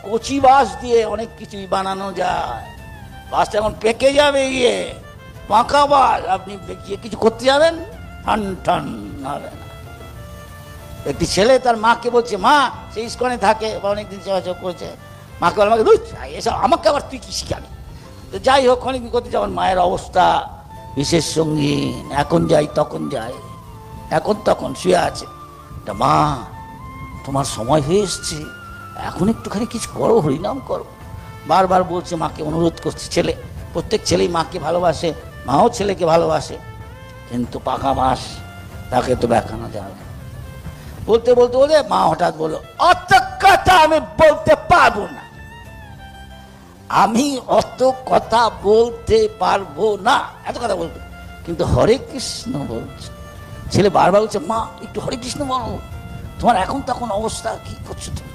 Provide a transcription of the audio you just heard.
কচি বাঁশ দিয়ে অনেক কিছুই বানানো যায়। বাঁশটা এখন পেকে যাবে, গিয়ে পাকা বাঁশ, আপনি গিয়ে কিছু করতে যাবেন, ঠান ঠান হবে না। একটি ছেলে তার মাকে বলছে, মা, সে ইস্কনে থাকে বা অনেকদিন সেবা করেছে, মাকে বলে, আমাকে এসব আমাকে আবার তুই কি শিখাবি। তো যাই হোক, অনেকদিন করতে যাবেন, মায়ের অবস্থা বিশেষ সঙ্গীন, এখন যাই তখন যাই, এখন তখন শুয়ে আছে। মা, তোমার সময় হয়ে এসছে, এখন একটুখানি কিছু করো, হরিনাম করো। বারবার বলছে, মাকে অনুরোধ করছে। ছেলে, প্রত্যেক ছেলেই মাকে ভালোবাসে, মাও ছেলেকে ভালোবাসে, কিন্তু পাকা বাঁশ তাকে তো দেখানো যাবে। বলতে বলতে বলে মা হঠাৎ বলল, অত কথা আমি বলতে পারবো না, আমি অত কথা বলতে পারবো না, এত কথা বলতে। কিন্তু হরে কৃষ্ণ বলছে। ছেলে বারবার বলছে, মা একটু হরে কৃষ্ণ বলো, তোমার এখন তখন অবস্থা, কি করছো তুমি?